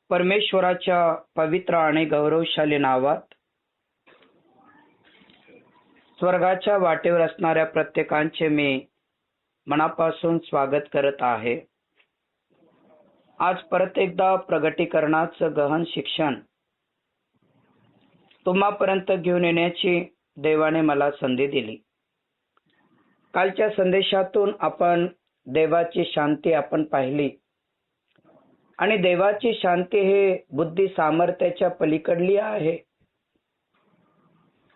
परमेश्वराच्या पवित्र आणि गौरवशाली नावात स्वर्गाच्या वाटेवर असणाऱ्या प्रत्येकांचे मी मनापासून स्वागत करत आहे. आज परत एकदा प्रगटीकरणाचं गहन शिक्षण तुम्हापर्यंत घेऊन येण्याची देवाने मला संधी दिली. कालच्या संदेशातून आपण देवाची शांती आपण पाहिली आणि देवाची शांती हे बुद्धी सामर्थ्याच्या पलीकडली आहे.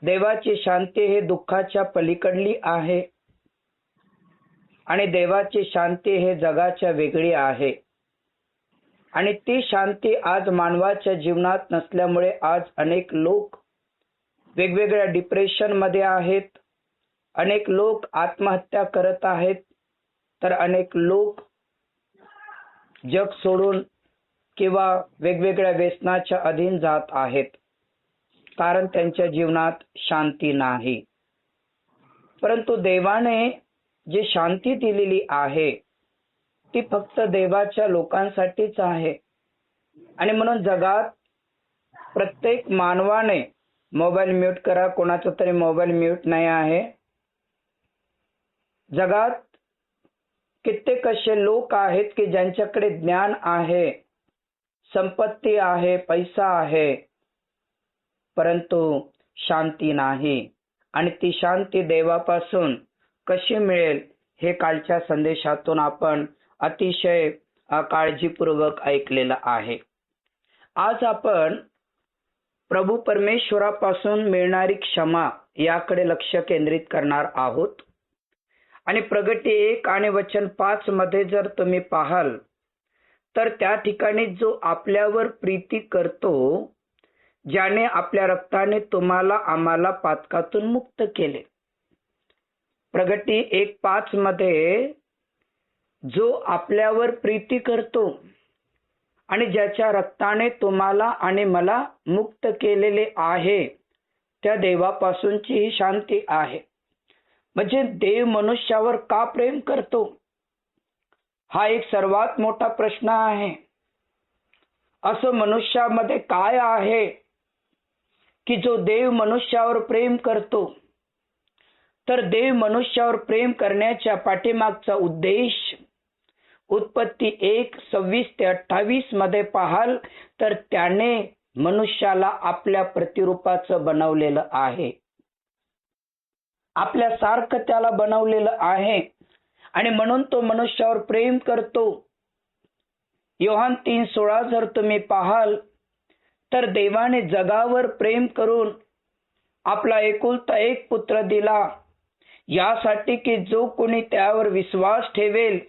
देवाची शांती हे दुःखाच्या पलीकडली आहे आणि देवाची शांती हे जगाच्या वेगळी आहे. आणि ती शांती आज मानवाच्या जीवनात नसल्यामुळे आज अनेक लोक वेगवेगळ्या डिप्रेशन मध्ये आहेत, अनेक लोक आत्महत्या करत आहेत, तर अनेक लोक जग सोडून किंवा वेगवेगळ्या व्यसनाच्या अधीन जात आहेत, कारण त्यांच्या जीवनात शांती नाही. परंतु देवाने जी शांती दिलेली आहे ती फक्त देवाच्या लोकांसाठीच आहे. आणि म्हणून जगात प्रत्येक मानवाने मोबाईल म्यूट करा, कोणाचा तरी मोबाईल म्यूट नाही आहे. जगात कित्येक असे लोक आहेत की ज्यांच्याकडे ज्ञान आहे, संपत्ती आहे, पैसा आहे, परंतु शांती नाही. आणि ती शांती देवापासून कशी मिळेल हे कालच्या संदेशातून आपण अतिशय काळजीपूर्वक ऐकलेलं आहे. आज आपण प्रभू परमेश्वरापासून मिळणारी क्षमा याकडे लक्ष केंद्रित करणार आहोत. आणि प्रगटी 1 आणि वचन 5 मध्ये जर तुम्ही पाहाल तर त्या ठिकाणी जो आपल्यावर प्रीती करतो, ज्याने आपल्या रक्ताने तुम्हाला आम्हाला पातकातून मुक्त केले. प्रगटी 1:5 मध्ये जो आपल्यावर प्रीती करतो आणि ज्याच्या रक्ताने तुम्हाला आणि मला मुक्त केलेले आहे, त्या देवापासूनची ही शांती आहे. म्हणजे देव मनुष्यावर का प्रेम करतो हा एक सर्वात मोठा प्रश्न आहे. असं मनुष्यामध्ये काय आहे की जो देव मनुष्यावर प्रेम करतो? तर देव मनुष्यावर प्रेम करण्याच्या पाठीमागचा उद्देश उत्पत्ती 1:26-28 मध्ये पाहाल तर त्याने मनुष्याला आपल्या प्रतिरूपाचं बनवलेलं आहे, आपल्यासारखं त्याला बनवलेलं आहे आणि म्हणून तो मनुष्यावर प्रेम करतो. योहान 3:16 जर तुम्ही पाहाल तर देवाने जगावर प्रेम करून आपला एकुलता एक पुत्र दिला, यासाठी की जो कोणी त्यावर विश्वास ठेवेल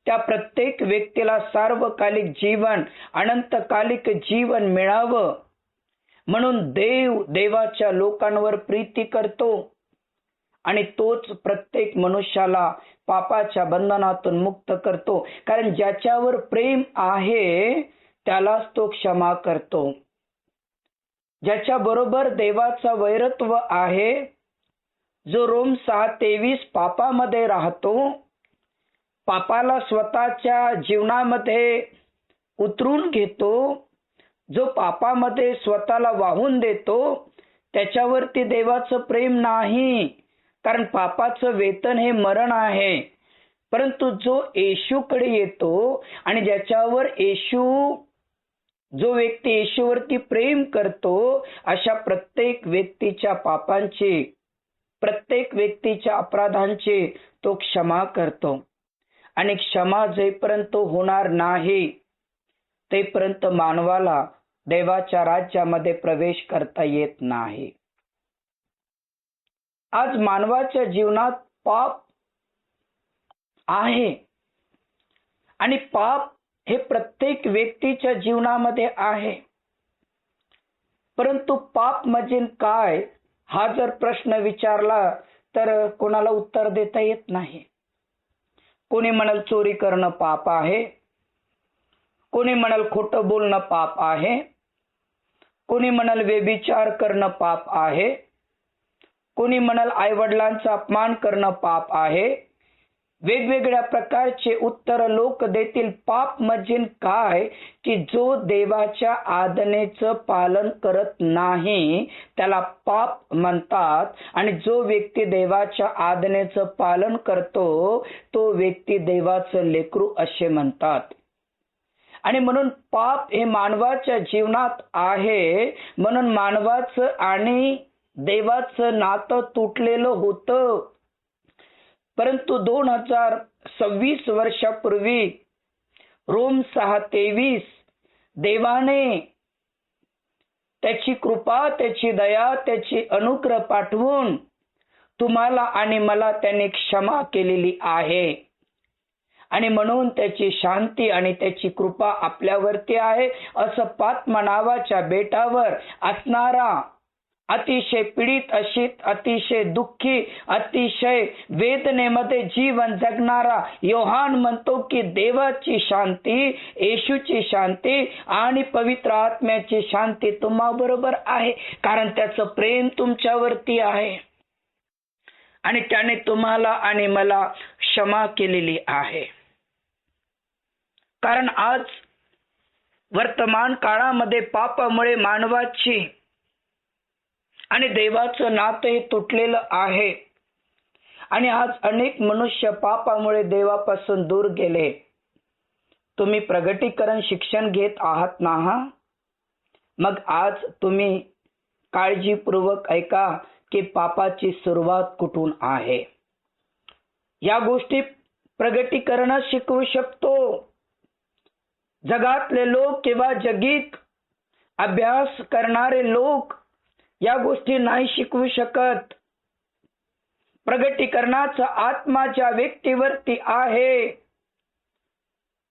त्या प्रत्येक व्यक्तीला सार्वकालिक जीवन, अनंतकालिक जीवन मिळावं. म्हणून देव देवाच्या लोकांवर प्रीती करतो आणि तोच प्रत्येक मनुष्याला पापाच्या बंधनातून मुक्त करतो. कारण ज्याच्यावर प्रेम आहे त्यालाच तो क्षमा करतो. ज्याच्या बरोबर देवाचा वैरत्व आहे, जो रोम 6:23 पापामध्ये राहतो, पापाला स्वतःच्या जीवनामध्ये उतरून घेतो, जो पापामध्ये स्वतःला वाहून देतो, त्याच्यावरती देवाचं प्रेम नाही. कारण पापाचं वेतन हे मरण आहे. परंतु जो येशूकडे येतो आणि ज्याच्यावर जो व्यक्ती येशूवरती प्रेम करतो, अशा प्रत्येक व्यक्तीच्या पापांची, प्रत्येक व्यक्तीच्या अपराधांची तो क्षमा करतो. आणि क्षमा जेपर्यंत होणार नाही तेपर्यंत मानवाला देवाच्या राज्यामध्ये प्रवेश करता येत नाही. आज मानवाच्या जीवनात पाप आहे आणि पाप हे प्रत्येक व्यक्तीच्या जीवनामध्ये आहे. परंतु पाप म्हणजे काय हा जर प्रश्न विचारला तर कोणाला उत्तर देता येत नाही. कोणी म्हणाल चोरी करणं पाप आहे, कोणी म्हणाल खोटं बोलणं पाप आहे, कोणी म्हणाल व्यभिचार करणं पाप आहे, कोणी म्हणाल आई वडिलांचा अपमान करणं पाप आहे. वेगवेगळ्या प्रकारचे उत्तर लोक देतील. पाप म्हणजे काय? की जो देवाच्या आज्ञेचं पालन करत नाही त्याला पाप म्हणतात, आणि जो व्यक्ती देवाच्या आज्ञेचं पालन करतो तो व्यक्ती देवाचं लेकरू असे म्हणतात. आणि म्हणून पाप हे मानवाच्या जीवनात आहे, म्हणून मानवाचं आणि देवाचं नातं तुटलेलं होतं. परंतु 2026 वर्षापूर्वी रोम 6:23 देवाने त्याची कृपा, त्याची दया, त्याची अनुग्रह पाठवून तुम्हाला आणि मला त्याने क्षमा केलेली आहे. आणि म्हणून त्याची शांती आणि त्याची कृपा आपल्यावरती आहे. असं पात्मा नावाच्या बेटावर असणारा अतिशय पीडित, अतिशय दुःखी, अतिशय वेदनेमध्ये जीवन जगणारा योहान म्हणतो की देवाची शांती, येशूची शांती आणि पवित्र आत्म्याची शांती तुम्हाबरोबर आहे, कारण त्याचं प्रेम तुमच्यावरती आहे आणि त्याने तुम्हाला आणि मला क्षमा केलेली आहे. कारण आज वर्तमान काळामध्ये पापामुळे मानवाची आणि देवाचं नातं हे तुटलेलं आहे. आणि आज अनेक मनुष्य पापामुळे देवापासून दूर गेले. तुम्ही प्रगटीकरण शिक्षण घेत आहात ना? मग आज तुम्ही काळजीपूर्वक ऐका की पापाची सुरुवात कुठून आहे. या गोष्टी प्रगटीकरण शिकवू शकतो. जगातले लोक किंवा जगिक अभ्यास करणारे लोक या गोष्टी नाही शिकवू शकत. प्रगटीकरणाचा आत्मा ज्या व्यक्तीवरती आहे,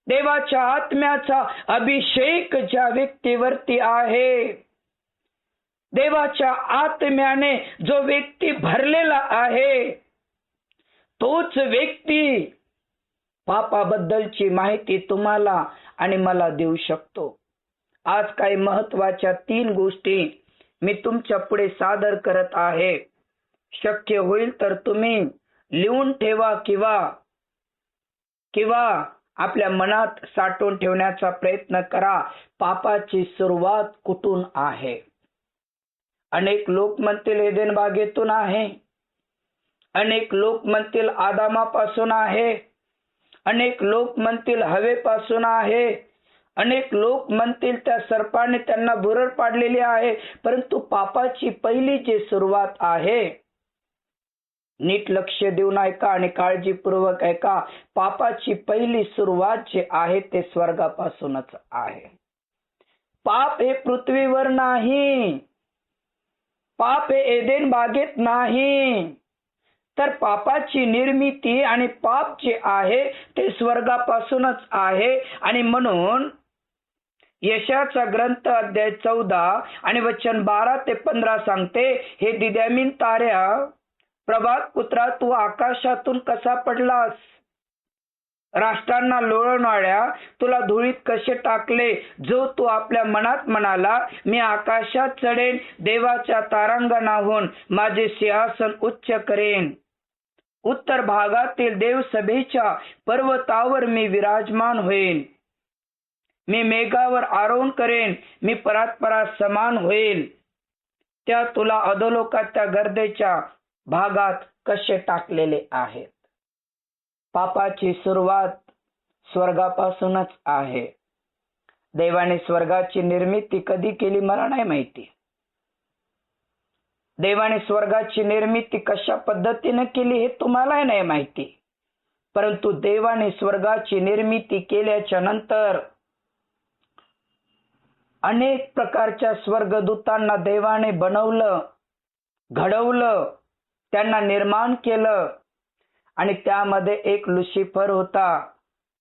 देवाच्या आत्म्याचा अभिषेक ज्या व्यक्तीवरती आहे, देवाच्या आत्म्याने जो व्यक्ती भरलेला आहे, तोच व्यक्ती पापाबद्दलची माहिती तुम्हाला आणि मला देऊ शकतो. आज काही महत्वाच्या 3 गोष्टी मी तुमच्या पुढे सादर करत आहे. शक्य होईल तर तुम्ही लिहून ठेवा किंवा आपल्या मनात साठवून ठेवण्याचा प्रयत्न करा. पापाची सुरुवात कुठून आहे? अनेक लोक म्हणतील एदेन बागेतून आहे, अनेक लोक म्हणतील आदामापासून आहे, अनेक लोक म्हणतील हवेपासून आहे, अनेक लोक म्हणतील त्या सर्पाने त्यांना भुरळ पाडलेली आहे. परंतु पापाची पहिली जी सुरुवात आहे, नीट लक्ष देऊन ऐका आणि काळजीपूर्वक ऐका. पापाची पहिली सुरुवात जी आहे ते स्वर्गापासूनच आहे. पाप हे पृथ्वीवर नाही, पाप हे एदेन बागेत नाही, तर पापाची निर्मिती आणि पाप जे आहे ते स्वर्गापासूनच आहे. आणि म्हणून यशाचा ग्रंथ अध्याय 14 आणि वचन 12 ते 15 सांगते, हे दिद्यामीन ताऱ्या, प्रभात पुत्रा, तू आकाशातून कसा पडलास? राष्ट्रांना लोळणाऱ्या तुला धुळीत कसे टाकले? जो तू आपल्या मनात म्हणाला, मी आकाशात चढेन, देवाच्या तारांगणाहून माझे सिंहासन उच्च करेन, उत्तर भागातील देवसभेच्या पर्वतावर मी विराजमान होईल, मी मेघावर आरोहण करेन, मी परात्परा समान होईल, त्या तुला अधोलोकाच्या गर्देच्या भागात कसे टाकलेले आहेत. पापाची सुरुवात स्वर्गापासूनच आहे. देवाने स्वर्गाची निर्मिती कधी केली मला नाही माहिती. देवाने स्वर्गाची निर्मिती कशा पद्धतीने केली हे तुम्हालाही नाही माहिती. परंतु देवाने स्वर्गाची निर्मिती केल्याच्या नंतर अनेक प्रकारच्या स्वर्गदूतांना देवाने बनवलं, घडवलं, त्यांना निर्माण केलं. आणि त्यामध्ये एक लुसिफर होता,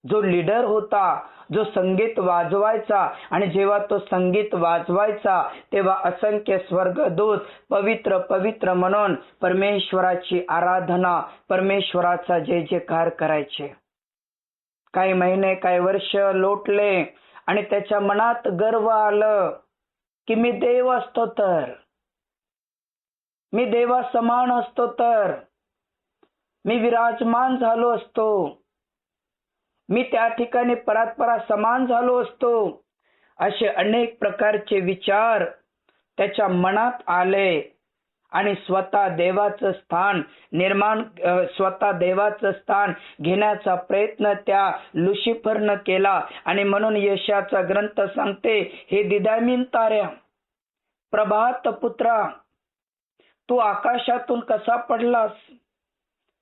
जो लीडर होता, जो संगीत वाजवायचा. आणि जेव्हा तो संगीत वाजवायचा तेव्हा असंख्य स्वर्गदूत पवित्र पवित्र म्हणून परमेश्वराची आराधना, परमेश्वराचा जय जयकार करायचे. काही महिने, काही वर्ष लोटले आणि त्याच्या मनात गर्व आलं की मी देव असतो तर, मी देवा समान असतो तर. मी विराजमान झालो असतो, मी त्या ठिकाणी परात्परा समान झालो असतो, असे अनेक प्रकारचे विचार त्याच्या मनात आले आणि स्वतः देवाचं स्थान घेण्याचा प्रयत्न त्या लुसिफरनं केला. आणि म्हणून यशाचा ग्रंथ सांगते, हे दिदामीन ताऱ्या, प्रभात पुत्रा, तू आकाशातून कसा पडलास?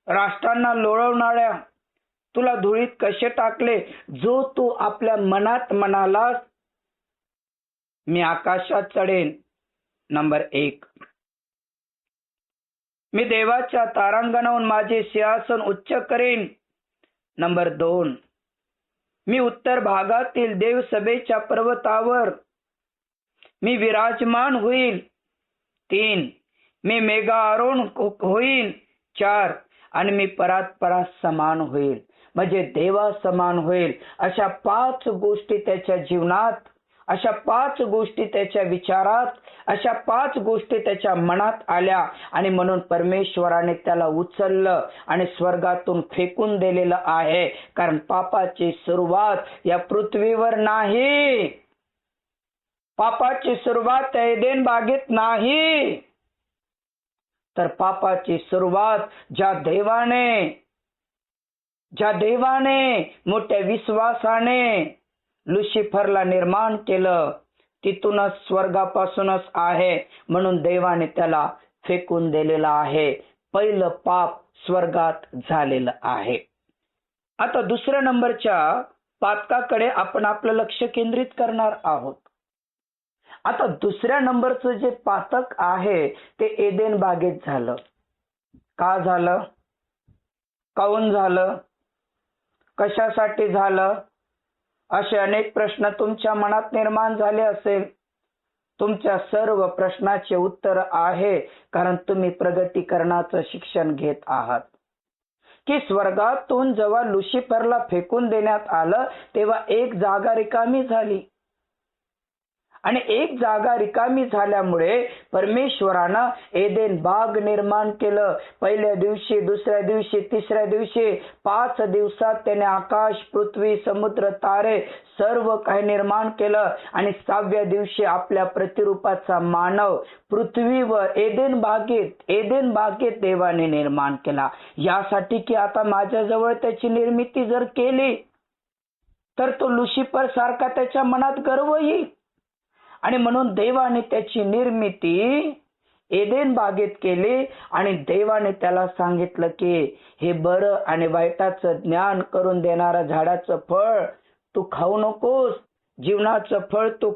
राष्ट्रांना लोळवणाऱ्या तुला धुळीत कसे टाकले? जो तू आपल्या मनात म्हणालास मी आकाशात चढेन, नंबर 1. मी देवाच्या तारांगणाहून माझे सिंहासन उच्च करेन, नंबर 2. मी उत्तर भागातील देवसभेच्या पर्वतावर मी विराजमान होईल, 3. मी मेघारोहण होईल, 4. आणि मी परात्परा समान होईल, म्हणजे देवा समान होईल. अशा 5 गोष्टी त्याच्या जीवनात, अशा 5 गोष्टी त्याच्या विचारात, अशा 5 गोष्टी त्याच्या मनात आल्या. आणि म्हणून परमेश्वराने त्याला उचललं आणि स्वर्गातून फेकून दिलेलं आहे. कारण पापाची सुरुवात या पृथ्वीवर नाही, पापाची सुरुवात एदेन बागेत नाही, तर पापाची सुरुवात ज्या देवाने मोठ्या विश्वासाने लुसिफरला निर्माण केलं, तिथूनच स्वर्गापासूनच आहे. म्हणून देवाने त्याला फेकून दिलेला आहे. पहिलं पाप स्वर्गात झालेलं आहे. आता दुसऱ्या नंबरच्या पातकाकडे आपण आपलं लक्ष केंद्रित करणार आहोत. आता दुसऱ्या नंबरचं जे पातक आहे ते एदेन बागेत झालं. का झालं? काऊन झालं? कशासाठी झालं? असे अनेक प्रश्न तुमच्या मनात निर्माण झाले असेल. तुमच्या सर्व प्रश्नाचे उत्तर आहे, कारण तुम्ही प्रगतीकरणाचं शिक्षण घेत आहात. की स्वर्गातून जेव्हा लुसिफरला फेकून देण्यात आलं तेव्हा एक जागा रिकामी झाली, आणि एक जागा रिकामी झाल्यामुळे परमेश्वरानं एदेन बाग निर्माण केलं. पहिल्या दिवशी, दुसऱ्या दिवशी, तिसऱ्या दिवशी 5 दिवसात त्याने आकाश, पृथ्वी, समुद्र, तारे सर्व काही निर्माण केलं. आणि 6व्या दिवशी आपल्या प्रतिरूपाचा मानव पृथ्वीवर एदेन बागेत देवाने निर्माण केला. यासाठी की आता माझ्याजवळ त्याची निर्मिती जर केली तर तो लुसिफर सारखा त्याच्या मनात गर्व येईल. आणि म्हणून देवाने त्याची निर्मिती एदेन बागेत केली. आणि देवाने त्याला सांगितलं की हे बरं आणि वाईटाचं ज्ञान करून देणारं झाडाचं फळ तू खाऊ नकोस, जीवनाचं फळ तू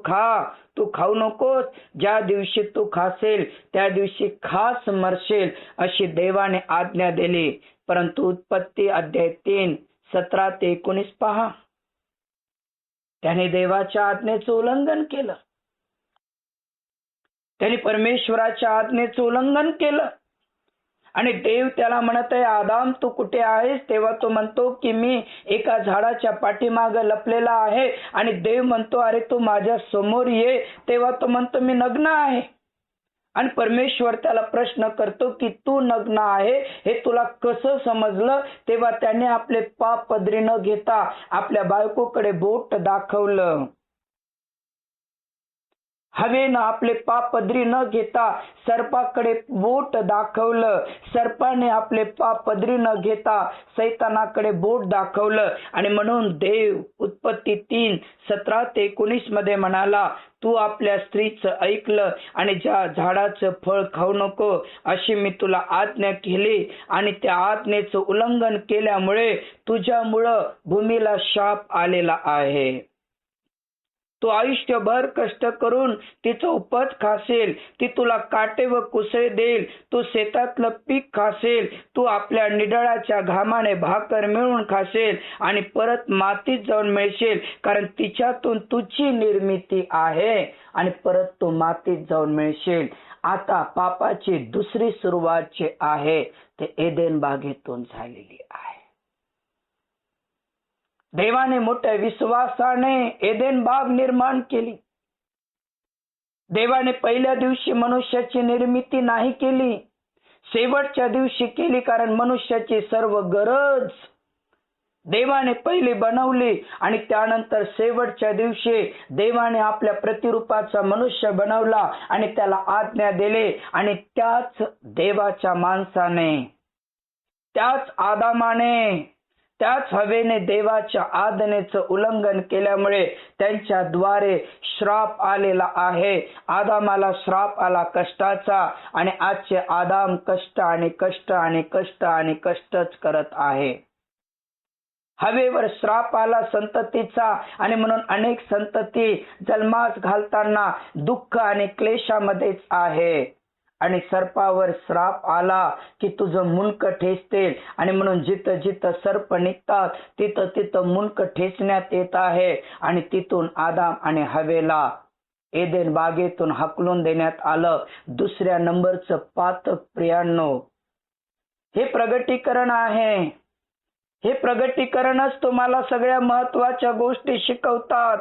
खाऊ नकोस. ज्या दिवशी तू खासेल त्या दिवशी खास मरशील, अशी देवाने आज्ञा दिली. परंतु उत्पत्ती अध्याय 3 17 ते 19 पहा. त्याने देवाच्या आज्ञेचं उल्लंघन केलं. त्याने परमेश्वराच्या आज्ञेचं उल्लंघन केलं. आणि देव त्याला म्हणत आहे, आदाम तू कुठे आहेस? तेव्हा तो म्हणतो की मी एका झाडाच्या पाठीमागे लपलेला आहे. आणि देव म्हणतो अरे तू माझ्या समोर ये. तेव्हा तो म्हणतो मी नग्न आहे. आणि परमेश्वर त्याला प्रश्न करतो की तू नग्न आहे हे तुला कसं समजलं? तेव्हा त्याने आपले पाप पदरी न घेता आपल्या बायकोकडे बोट दाखवलं. हवेनं आपले पाप पदरी न घेता सर्पाकडे बोट दाखवलं. सर्पाने आपले पाप पदरी न घेता सैतानाकडे बोट दाखवलं. आणि म्हणून देव उत्पत्ती 3 17 ते 19 मध्ये म्हणाला, तू आपल्या स्त्रीचं ऐकलं आणि ज्या झाडाचं फळ खाऊ नको अशी मी तुला आज्ञा केली. आणि त्या आज्ञेचं उल्लंघन केल्यामुळे तुझ्यामुळं भूमीला शाप आलेला आहे. तू आयुष्यभर कष्ट करून तिचं उपज खाशील, ती तुला काटे व कुसळे देईल. तू शेतातलं पीक खाशील, तू आपल्या निडळाच्या घामाने भाकर मिळून खाशील आणि परत मातीत जाऊन मिळशील. कारण तिच्यातून तुझी निर्मिती आहे आणि परत तू मातीत जाऊन मिळशील. आता पापाची दुसरी सुरुवात जी आहे ते एदेन बागेतून झालेली आहे. देवाने मोठ्या विश्वासाने एदेन बाग निर्माण केली. देवाने पहिल्या दिवशी मनुष्याची निर्मिती नाही केली. शेवटच्या दिवशी केली, कारण मनुष्याची सर्व गरज देवाने पहिली बनवली आणि त्यानंतर शेवटच्या दिवशी देवाने आपल्या प्रतिरूपाचा मनुष्य बनवला आणि त्याला आज्ञा दिली आणि त्याच देवाच्या माणसाने, त्याच आदामाने, त्याच हवेने देवाच्या आज्ञेचं उल्लंघन केल्यामुळे त्यांच्याद्वारे श्राप आलेला आहे. आदामाला श्राप आला कष्टाचा आणि आजचे आदाम कष्ट आणि कष्ट आणि कष्ट आणि कष्टच करत आहे. हवेवर श्राप आला संततीचा आणि म्हणून अनेक संतती जन्मास घालताना दुःख आणि क्लेशामध्येच आहे. आणि सर्पावर श्राप आला की तुझं मुंडकं ठेचतील आणि म्हणून जिथं जिथं सर्प निघतात तिथं तिथं मुंडकं ठेचण्यात येत आहे. आणि तिथून आदाम आणि हवेला एदेन बागेतून हाकलून देण्यात आलं. दुसऱ्या नंबरचं पातक प्रियांनो, हे प्रगटीकरण आहे. हे प्रगटीकरणच तुम्हाला सगळ्या महत्वाच्या गोष्टी शिकवतात.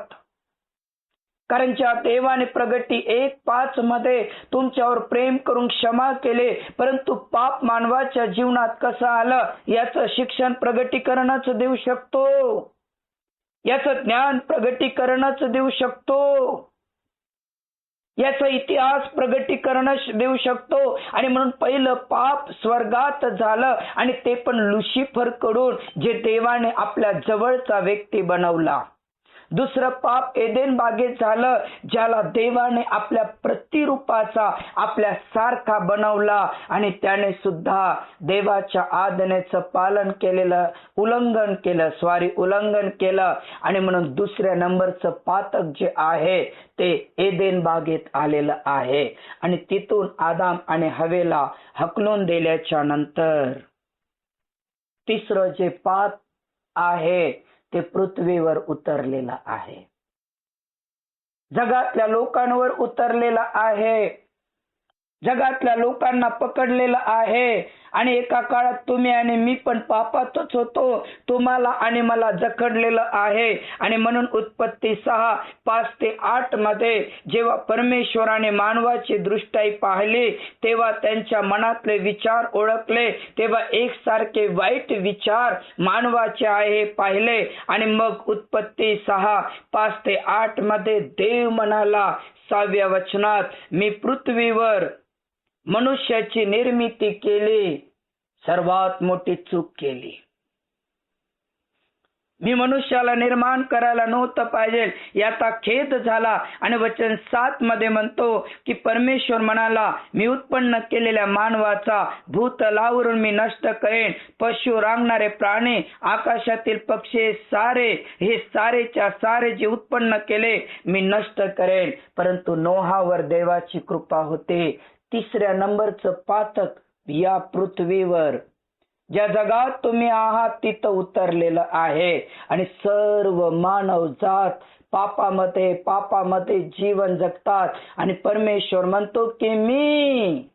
कारण ज्या देवाने प्रगटी 1:5 मध्ये तुमच्यावर प्रेम करून क्षमा केले, परंतु पाप मानवाच्या जीवनात कसं आलं याचं शिक्षण प्रगटीकरणच देऊ शकतो. याचं ज्ञान प्रगटीकरणच देऊ शकतो. याचा इतिहास प्रगटीकरणच देऊ शकतो. आणि म्हणून पहिलं पाप स्वर्गात झालं आणि ते पण लुसिफर कडून, जे देवाने आपल्या जवळचा व्यक्ती बनवला. दुसरं पाप एदेन बागेत झालं, ज्याला देवाने आपल्या प्रतिरूपाचा आपल्या सारखा बनवला आणि त्याने सुद्धा देवाच्या आज्ञेचं पालन केलेलं, उल्लंघन केलं. आणि म्हणून दुसऱ्या नंबरचं पातक जे आहे ते एदेन बागेत आलेलं आहे. आणि तिथून आदाम आणि हवेला हकलून दिल्याच्या नंतर तिसरं जे पाप आहे ते पृथ्वीवर उतरलेला आहे, जगातल्या लोकांवर उतरलेला आहे, जगातल्या लोकांना पकडलेलं आहे. आणि एका काळात तुम्ही आणि मी पण पापातच होतो, तुम्हाला आणि मला जखडलेलं आहे. आणि म्हणून उत्पत्ती 6:5-8 मध्ये जेव्हा परमेश्वराने मानवाची दृष्टाई पाहिली, तेव्हा त्यांच्या मनातले विचार ओळखले, तेव्हा एकसारखे वाईट विचार मानवाचे आहे पाहिले. आणि मग उत्पत्ती 6:5-8 मध्ये देव म्हणाला 6व्या वचनात, मी पृथ्वीवर मनुष्याची निर्मिती केली, सर्वात मोठी चूक केली. मी मनुष्याला निर्माण करायला नव्हतं पाहिजे, याचा खेद झाला. आणि वचन 7 मध्ये म्हणतो की परमेश्वर म्हणाला, मी उत्पन्न केलेल्या मानवाचा भूतलावरून मी नष्ट करेन, पशु, रांगणारे प्राणी, आकाशातील पक्षी, सारे, हे सारेच्या सारे जे उत्पन्न केले मी नष्ट करेन. परंतु नोहावर देवाची कृपा होते. तिसऱ्या नंबरचं पातक या पृथ्वीवर, ज्या जगात तुम्ही आहात तिथं उतरलेलं आहे. आणि सर्व मानव जात पापामध्ये जीवन जगतात. आणि परमेश्वर म्हणतो की मी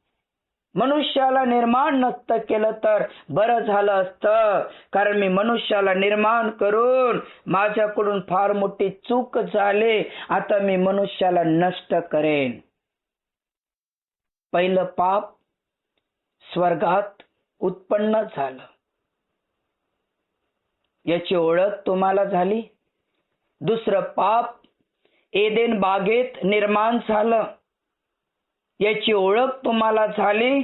मनुष्याला निर्माण नसतं केलं तर बरं झालं असतं, कारण मी मनुष्याला निर्माण करून माझ्याकडून फार मोठी चूक झाली, आता मी मनुष्याला नष्ट करेन. पहिलं पाप स्वर्गात उत्पन्न झालं, याची ओळख तुम्हाला झाली. दुसरं पाप एदेन बागेत निर्माण झालं, याची ओळख तुम्हाला झाली.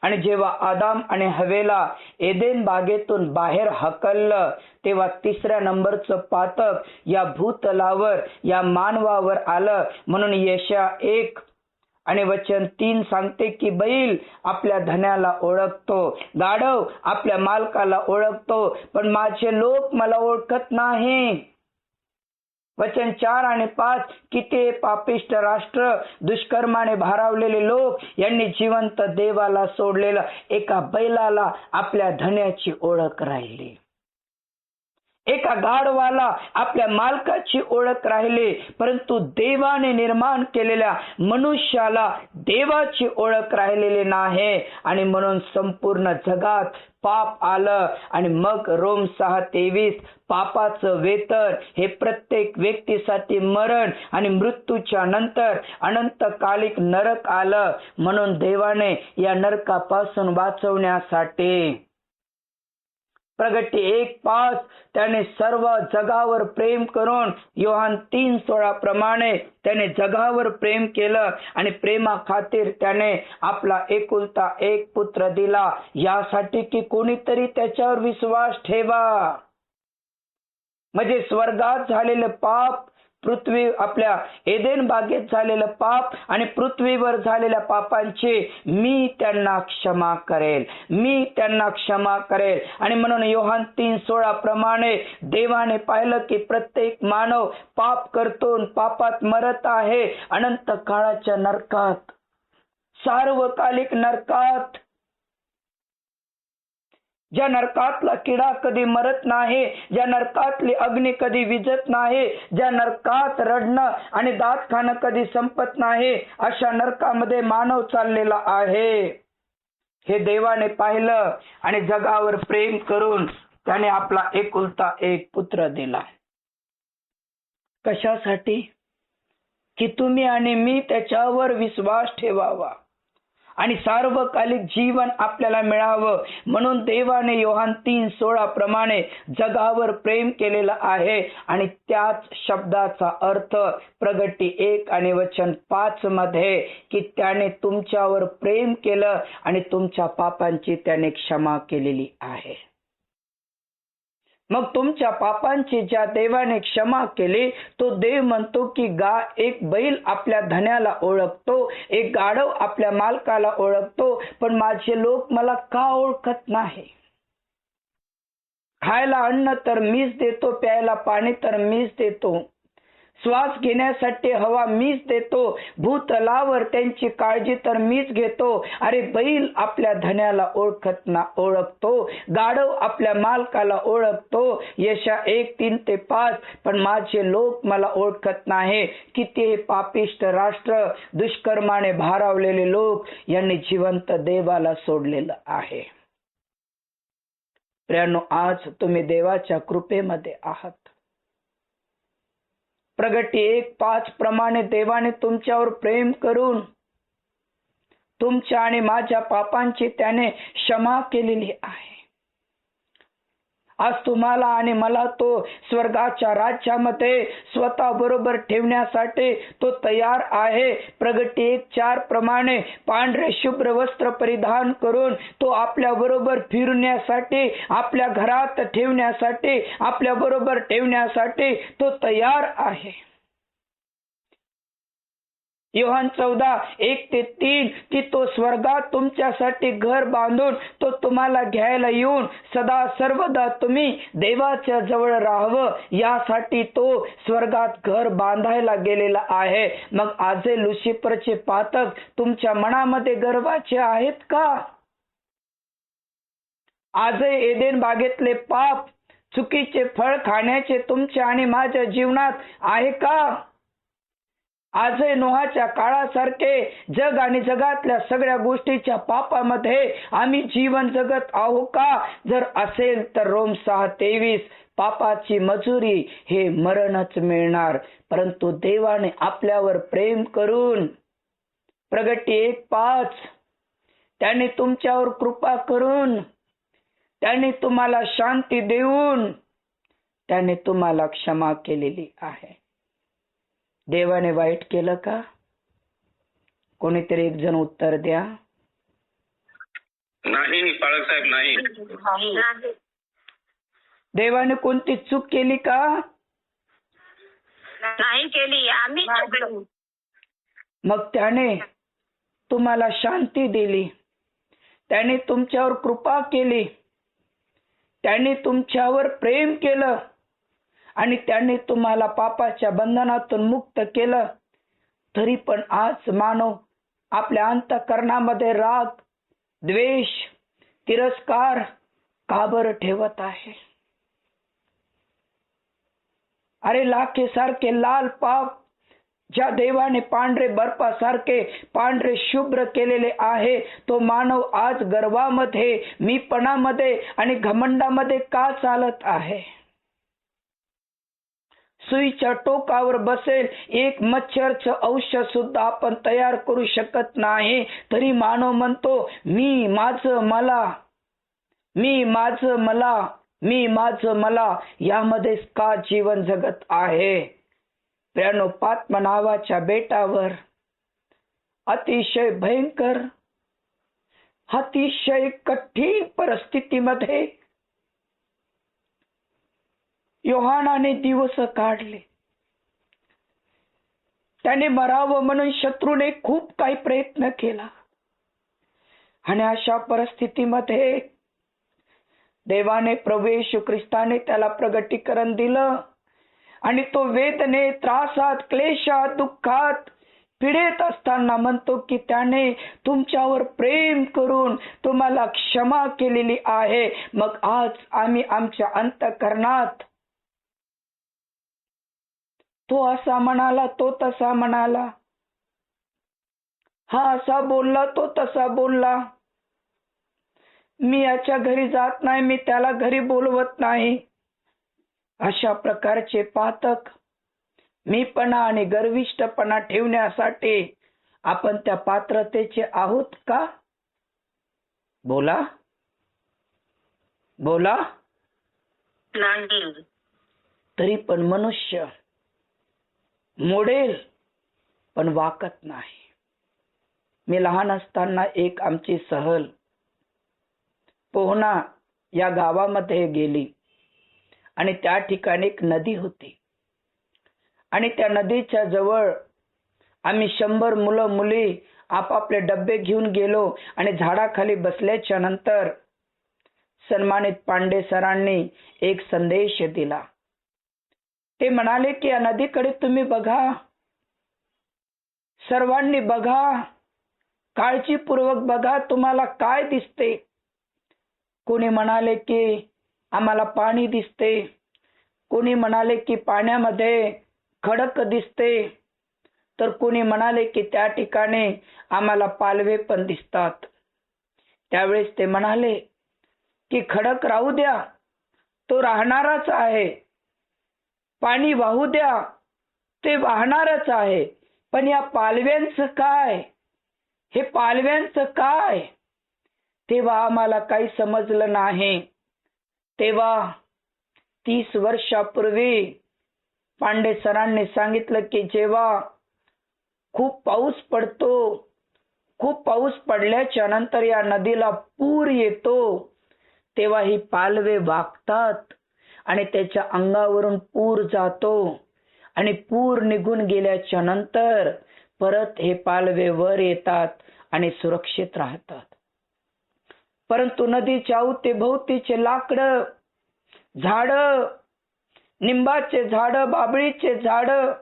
आणि जेव्हा आदाम आणि हवेला एदेन बागेतून बाहेर हकललं, तेव्हा तिसऱ्या नंबरचं पातक या भूतलावर, या मानवावर आलं. म्हणून यशा 1 आणि वचन 3 सांगते की बैल आपल्या धन्याला ओळखतो, गाढव आपल्या मालकाला ओळखतो, पण माझे लोक मला ओळखत नाही. वचन 4 आणि 5, किती पापिष्ट राष्ट्र, दुष्कर्माने भारावलेले लोक, यांनी जिवंत देवाला सोडलेलं, एका बैलाला आपल्या धन्याची ओळख राहिली. एका गाढवाला आपल्या मालकाची ओळख राहिली, परंतु देवाने निर्माण केलेल्या मनुष्याला देवाची ओळख राहिलेली नाही. आणि म्हणून संपूर्ण जगात पाप आलं. आणि मग रोम 6:23 पापाचं वेतन हे प्रत्येक व्यक्तीसाठी मरण आणि मृत्यूच्या नंतर अनंतकालिक नरक आलं. म्हणून देवाने या नरकापासून वाचवण्यासाठी प्रगटी 1:5 त्याने सर्व जगावर प्रेम करून योहान 3:16 प्रमाणे त्याने जगावर प्रेम केलं आणि प्रेमा खातीर त्याने आपला एकुलता एक पुत्र दिला, यासाठी की कोणीतरी त्याच्यावर विश्वास ठेवा. म्हणजे स्वर्गात झालेले पाप, पृथ्वी आपल्या एदेन बागेत झालेलं पाप आणि पृथ्वीवर झालेल्या पापांची मी त्यांना क्षमा करेल, मी त्यांना क्षमा करेल. आणि म्हणून योहान 3:16 प्रमाणे देवाने पाहिलं की प्रत्येक मानव पाप करतो, पापात मरत आहे, अनंत काळाच्या नरकात, सार्वकालिक नरकात. ज्या नरकातला किडा कधी मरत नाही, ज्या नरकातली अग्नी कधी विझत नाही, ज्या नरकात रडणं आणि दात खाणं कधी संपत नाही, अशा नरकामध्ये मानव चाललेला आहे. हे देवाने पाहिलं आणि जगावर प्रेम करून त्याने आपला एकुलता एक पुत्र दिला. कशासाठी? की तुम्ही आणि मी त्याच्यावर विश्वास ठेवावा आणि सार्वकालिक जीवन आपल्याला मिळावं. म्हणून देवाने योहान 3:16 प्रमाणे जगावर प्रेम केलेलं आहे. आणि त्याच शब्दाचा अर्थ प्रगटी 1 आणि वचन 5 मध्ये की त्याने तुमच्यावर प्रेम केलं आणि तुमच्या पापांची त्याने क्षमा केलेली आहे. मग तुमच्या पापांची ज्या देवाने क्षमा केली, तो देव म्हणतो की एक बैल आपल्या धन्याला ओळखतो, एक गाढव आपल्या मालकाला ओळखतो, पण माझे लोक मला का ओळखत नाही? खायला अन्न तर मीच देतो, प्यायला पाणी तर मीच देतो, श्वास घेण्यासाठी हवा मीच देतो, भूतलावर त्यांची काळजी तर मीच घेतो. अरे बैल आपल्या धन्याला ओळखतो, गाढव आपल्या मालकाला ओळखतो, यशा 1:3-5. पण माझे लोक मला ओळखत नाही. किती पापिष्ट राष्ट्र, दुष्कर्माने भारावलेले लोक यांनी जिवंत देवाला सोडलेलं आहे. प्रियांनो, आज तुम्ही देवाच्या कृपेमध्ये आहात. प्रगटी 1:5 प्रमाणे देवाने तुमच्यावर प्रेम करून तुमच्या आणि माझ्या पापांची त्याने क्षमा केलेली आहे. आज तुम्हाला आणि मला तो स्वर्गाच्या राज्यामध्ये स्वतः बरोबर ठेवण्यासाठी तो तयार आहे. प्रगटी 1:4 प्रमाणे पांढरे शुभ्र वस्त्र परिधान करून तो आपल्या बरोबर फिरण्यासाठी, आपल्या घरात ठेवण्यासाठी, आपल्या बरोबर ठेवण्यासाठी तो तयार आहे. योहान 14:1-3 की तो स्वर्गात तुमच्यासाठी घर बांधून तो तुम्हाला घ्यायला येऊन सदा सर्वदा तुम्ही देवाच्या जवळ राहावं, यासाठी तो स्वर्गात घर बांधायला गेलेला आहे. मग आज लुसिफरचे पातक तुमच्या मनामध्ये गर्वाचे आहेत का? आज एदेन बागेतले पाप, चुकीचे फळ खाण्याचे तुमच्या आणि माझ्या जीवनात आहे का? आज नोहाच्या काळासारखे जग आणि जगातल्या सगळ्या गोष्टीच्या पापामध्ये आम्ही जीवन जगत आहोत का? जर असेल तर रोम 6:23 पापाची मजुरी हे मरणच मिळणार. परंतु देवाने आपल्यावर प्रेम करून प्रगटी 1:5 त्याने तुमच्यावर कृपा करून त्याने तुम्हाला शांती देऊन त्याने तुम्हाला क्षमा केलेली आहे. देवाने वाईट केलं का? कोणीतरी एक जण उत्तर द्या. नाही पाळक साहेब, नाही. देवाने कोणती चूक केली का? नाही केली. आम्ही मग त्याने तुम्हाला शांती दिली, त्याने तुमच्यावर कृपा केली, त्याने तुमच्यावर प्रेम केलं आणि त्याने तुम्हाला पापाच्या बंधनातून मुक्त केलं. तरी पण आज मानव आपल्या अंतःकरणामध्ये राग, द्वेष, तिरस्कार का बरं ठेवत आहे? अरे लाखेसारखे लाल पाप ज्या देवाने पांढरे बर्फासारखे पांढरे शुभ्र केलेले आहे, तो मानव आज गर्वामध्ये, मीपणामध्ये आणि घमंडामध्ये का चालत आहे? सुईच्या टोकावर बसेल एक मच्छरचं औषध सुद्धा आपण तयार करू शकत नाही, तरी मानव म्हणतो मी माझं मला, मी माझं मला, मी माझं मला, यामध्येच का जीवन जगत आहे? प्रियानो, पात्मा नावाच्या बेटावर अतिशय भयंकर, अतिशय कठीण परिस्थितीमध्ये योहानाने दिवस काढले. त्याने मरावं म्हणून शत्रूने खूप काही प्रयत्न केला आणि अशा परिस्थितीमध्ये देवाने प्रभू येशू ख्रिस्ताने त्याला प्रगटीकरण दिलं आणि तो वेदने, त्रासात, क्लेशात, दुःखात पीडित असताना म्हणतो की त्याने तुमच्यावर प्रेम करून तुम्हाला क्षमा केलेली आहे. मग आज आम्ही आमच्या अंतःकरणात तो असा म्हणाला, तो तसा म्हणाला, हा असा बोलला, तो तसा बोलला, मी याच्या घरी जात नाही, मी त्याला घरी बोलवत नाही, अशा प्रकारचे पातक, मीपणा आणि गर्विष्ठपणा ठेवण्यासाठी आपण त्या पात्रतेचे आहोत का? बोला बोला. नाही. तरी पण मनुष्य मोडेल पण वाकत नाही. मी लहान असताना एक आमची सहल पोहना या गावामध्ये गेली आणि त्या ठिकाणी एक नदी होती आणि त्या नदीच्या जवळ आम्ही 100 मुलं मुली आपापले डब्बे घेऊन गेलो आणि झाडाखाली बसल्याच्या नंतर सन्मानित पांडे सरांनी एक संदेश दिला. ते म्हणाले की या नदीकडे तुम्ही बघा, सर्वांनी बघा, काळजीपूर्वक बघा, तुम्हाला काय दिसते? कोणी म्हणाले की आम्हाला पाणी दिसते, कोणी म्हणाले की पाण्यामध्ये खडक दिसते, तर कोणी म्हणाले की त्या ठिकाणी आम्हाला पालवे पण दिसतात. त्यावेळेस ते म्हणाले की खडक राहू द्या, तो राहणारच आहे, पाणी वाहू द्या, ते वाहणारच आहे, पण या पालव्यांचं काय? हे पालव्यांचं काय? तेव्हा आम्हाला काही समजलं नाही. तेव्हा 30 वर्षापूर्वी पांडे सरांनी सांगितलं की जेव्हा खूप पाऊस पडतो, खूप पाऊस पडल्याच्या नंतर या नदीला पूर येतो, तेव्हा ही पालवे वागतात आणि त्याच्या अंगावरून पूर जातो आणि पूर निघून गेल्याच्या नंतर परत हे पालवे वर येतात आणि सुरक्षित राहतात. परंतु नदीच्या अवतीभोवतीचे लाकडं, झाडं, निंबाचे झाडं, बाबळीचे झाडं,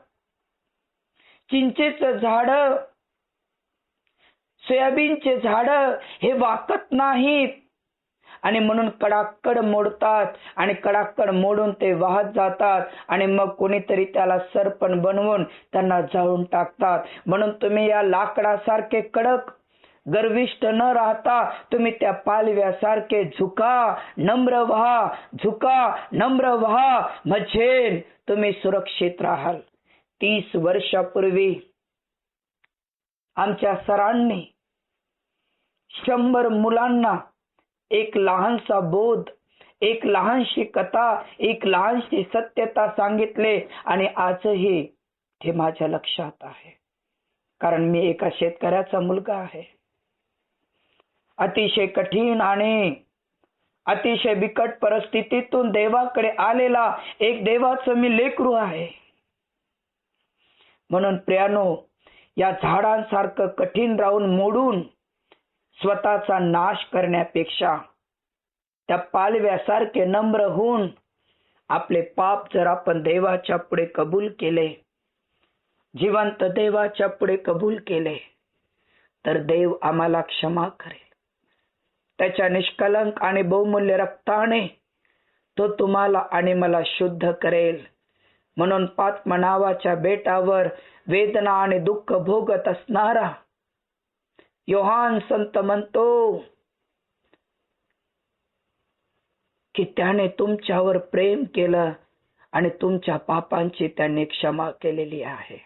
चिंचेचं झाडं, सोयाबीनचे झाडं हे वाकत नाहीत आणि म्हणून कडाकड मोडतात आणि कडाकड मोडून ते वाहत जातात आणि मग कोणीतरी त्याला सरपण बनवून त्यांना जाळून टाकतात. म्हणून तुम्ही या लाकडासारखे कडक गर्विष्ठ न राहता तुम्ही त्या पालव्यासारखे झुका, नम्र व्हा, झुका, नम्र व्हा, म्हणजे तुम्ही सुरक्षित राहाल. 30 वर्षापूर्वी आमच्या सरांनी 100 मुलांना एक लहानसा बोध, एक लहानशी कथा, एक लहानशी सत्यता सांगितले आणि आजही ते माझ्या लक्षात आहे, कारण मी एका शेतकऱ्याचा मुलगा आहे. अतिशय कठीण आणि अतिशय बिकट परिस्थितीतून देवाकडे आलेला एक देवाचं मी लेकरू आहे. म्हणून प्रियानो, या झाडांसारखं कठीण राहून मोडून स्वतःचा नाश करण्यापेक्षा त्या पालव्यासारखे नम्र होऊन आपले पाप जर आपण देवाच्या पुढे कबूल केले, जिवंत देवाच्या पुढे कबूल केले, तर देव आम्हाला क्षमा करेल. त्याच्या निष्कलंक आणि बहुमूल्य रक्ताने तो तुम्हाला आणि मला शुद्ध करेल. म्हणून पात्मा नावाच्या बेटावर वेदना आणि दुःख भोगत असणारा योहान संत म्हणतो की त्याने तुमच्यावर प्रेम केलं आणि तुमच्या पापांची त्याने क्षमा केलेली आहे.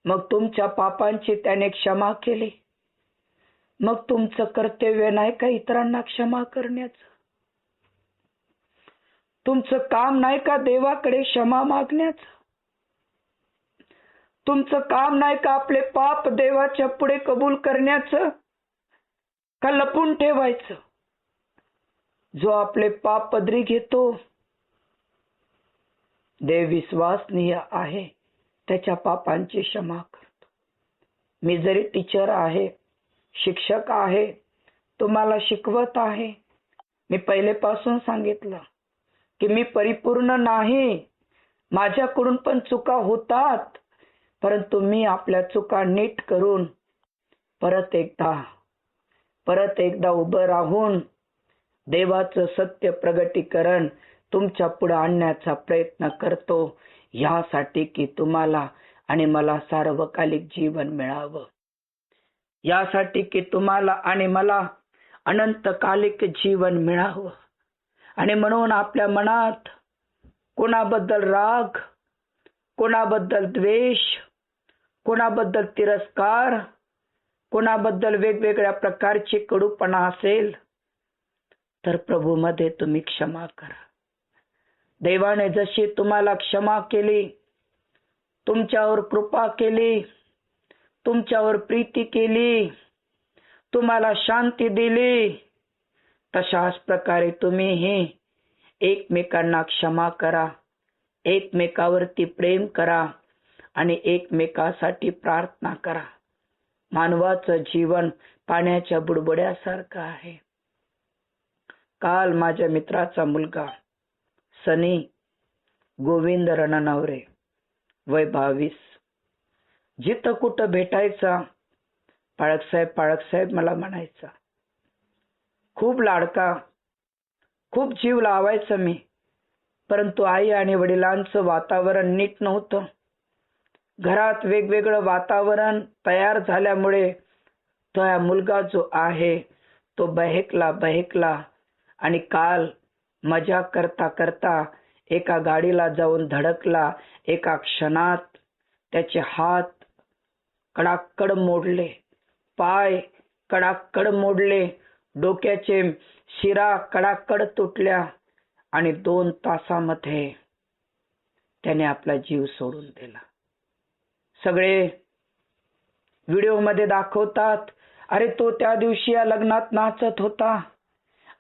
मग तुमच्या पापांची त्याने क्षमा केली, मग तुमचं कर्तव्य नाही का इतरांना क्षमा करण्याचं? तुमचं काम नाही का देवाकडे क्षमा मागण्याचं? तुमचं काम नाही का आपले पाप देवाच्या पुढे कबूल करण्याचं, का लपून ठेवायचं? जो आपले पाप पदरी घेतो, देव विश्वासनीय आहे, त्याच्या पापांची क्षमा करतो. मी जरी टीचर आहे, शिक्षक आहे, तुम्हाला शिकवत आहे, मी पहिलेपासून सांगितलं की मी परिपूर्ण नाही, माझ्याकडून पण चुका होतात, परंतु मी आपल्या चुका नीट करून परत एकदा उभं राहून देवाचं सत्य प्रगटीकरण तुमच्या पुढे आणण्याचा प्रयत्न करतो, यासाठी की तुम्हाला आणि मला सार्वकालिक जीवन मिळावं, यासाठी की तुम्हाला आणि मला अनंतकालिक जीवन मिळावं. आणि म्हणून आपल्या मनात कोणाबद्दल राग, कोणाबद्दल द्वेष, कोणाबद्दल तिरस्कार, कोणाबद्दल वेगवेगळ्या प्रकारची कडूपणा असेल तर प्रभूमध्ये तुम्ही क्षमा करा. देवाने जशी तुम्हाला क्षमा केली, तुमच्यावर कृपा केली, तुमच्यावर प्रीती केली, तुम्हाला शांती दिली, तशाच प्रकारे तुम्हीही एकमेकांना क्षमा करा, एकमेकावरती प्रेम करा आणि एकमेकासाठी प्रार्थना करा. मानवाचं जीवन पाण्याच्या बुडबुड्यासारखं आहे. काल माझ्या मित्राचा मुलगा सनी गोविंद रणनवरे, वय 22, जिथं कुठं भेटायचा पाळकसाहेब मला म्हणायचा. खूप लाडका, खूप जीव लावायचा मी, परंतु आई आणि वडिलांचं वातावरण नीट नव्हतं. घरात वेगवेगळं वातावरण तयार झाल्यामुळे तो हा मुलगा जो आहे तो बहेकला आणि काल मजा करता करता एका गाडीला जाऊन धडकला. एका क्षणात त्याचे हात कडाक्कड मोडले, पाय कडाक्कड मोडले, डोक्याचे शिरा कडाक्कड तुटल्या आणि 2 तासामध्ये त्याने आपला जीव सोडून दिला. सगळे व्हिडिओ मध्ये दाखवतात, अरे तो त्या दिवशी या लग्नात नाचत होता,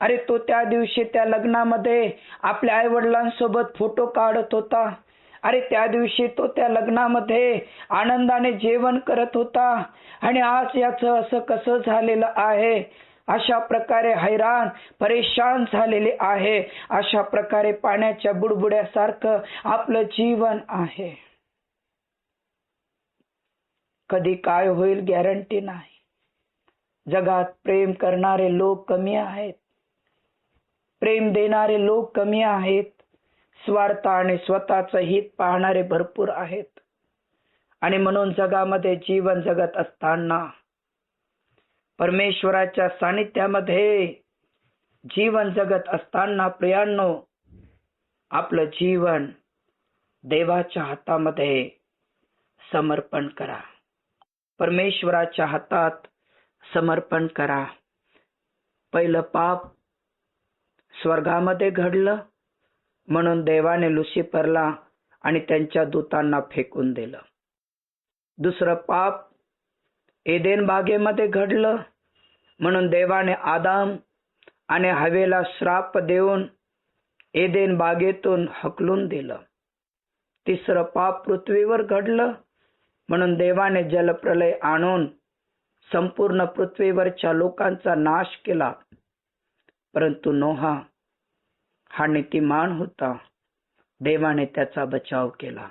अरे तो त्या दिवशी त्या लग्नामध्ये आपल्या आई वडिलांसोबत फोटो काढत होता, अरे त्या दिवशी तो त्या लग्नामध्ये आनंदाने जेवण करत होता आणि आज याचं असं कसं झालेलं आहे. अशा प्रकारे हैराण परेशान झालेले आहे. अशा प्रकारे पाण्याच्या बुडबुड्यासारखं आपलं जीवन आहे. कधी काय होईल गॅरंटी नाही. जगात प्रेम करणारे लोक कमी आहेत, प्रेम देणारे लोक कमी आहेत, स्वार्थ आणि स्वतःचं हित पाहणारे भरपूर आहेत. आणि म्हणून जगामध्ये जीवन जगत असताना, परमेश्वराच्या सानिध्यामध्ये जीवन जगत असताना प्रियांनो, आपलं जीवन देवाच्या हातामध्ये समर्पण करा, परमेश्वराच्या हातात समर्पण करा. पहिलं पाप स्वर्गामध्ये घडलं म्हणून देवाने लुसिफरला आणि त्यांच्या दूतांना फेकून दिलं. दुसरं पाप एदेन बागेमध्ये घडलं म्हणून देवाने आदाम आणि हवेला श्राप देऊन एदेन बागेतून हकलून दिलं. तिसरं पाप पृथ्वीवर घडलं म्हणून देवाने जलप्रलय आणून संपूर्ण पृथ्वीवरच्या लोकांचा नाश केला. परंतु नोहा हा नीतिमान होता, देवाने त्याचा बचाव केला.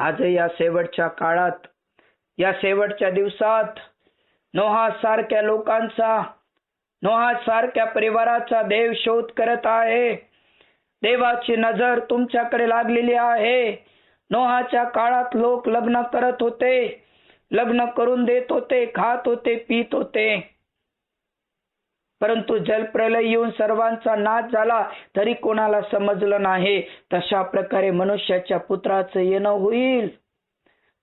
आज या शेवटच्या काळात, या शेवटच्या दिवसात नोहा सारख्या लोकांचा, नोहा सारख्या परिवाराचा देव शोध करत आहे. देवाची नजर तुमच्याकडे लागलेली आहे. नोहाच्या काळात लोक लग्न करत होते, लग्न करून देत होते, खात होते, पित होते. परंतु जलप्रलय येऊन सर्वांचा नाश झाला तरी कोणाला समजलं नाही. तशा प्रकारे मनुष्याच्या पुत्राचं येणं होईल.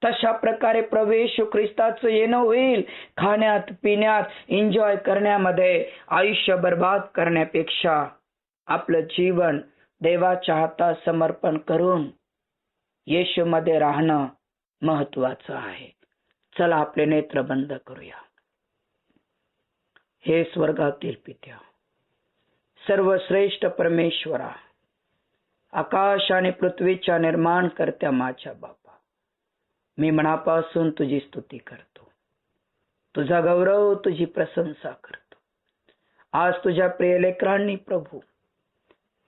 तशा प्रकारे प्रभू येशू ख्रिस्ताचं येणं होईल. खाण्यात, पिण्यात, एन्जॉय करण्यामध्ये आयुष्य बर्बाद करण्यापेक्षा आपलं जीवन देवाच्या हातात समर्पण करून येशूमध्ये राहणं महत्वाचं आहे. चला आपले नेत्र बंद करूया. हे स्वर्गातील पित्या, सर्वश्रेष्ठ परमेश्वरा, आकाश आणि पृथ्वीच्या निर्माण करत्या माझ्या बापा, मी मनापासून तुझी स्तुती करतो, तुझा गौरव, तुझी प्रशंसा करतो. आज तुझ्या प्रिय लेकरांनी प्रभू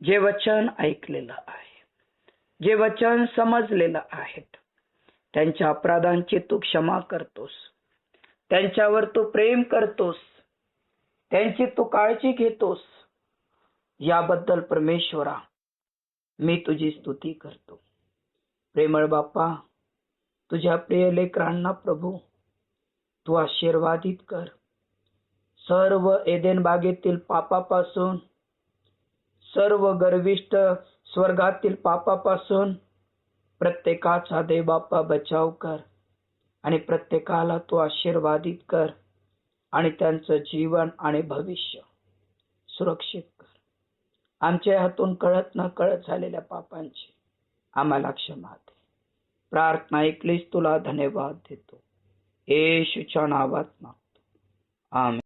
जे वचन ऐकलेलं आहे, जे वचन समजलेलं आहे, त्यांच्या अपराधांची तू क्षमा करतोस, त्यांच्यावर तू प्रेम करतोस, त्यांची तू काळजी घेतोस. याबद्दल परमेश्वरा मी तुझी स्तुती करतो. प्रेमळ बाप्पा, तुझ्या प्रिय लेकरांना प्रभू तू आशीर्वादित कर. सर्व एदेन बागेतील पापापासून, सर्व गर्विष्ठ स्वर्गातील पापापासून प्रत्येकाचा देव बाप्पा बचाव कर आणि प्रत्येकाला तू आशीर्वादित कर आणि त्यांचं जीवन आणि भविष्य सुरक्षित कर. आमच्या हातून कळत न कळत झालेल्या पापांची आम्हाला क्षमा दे. प्रार्थना ऐकलीस, तुला धन्यवाद देतो. येशूच्या नावात मागतो. आमेन.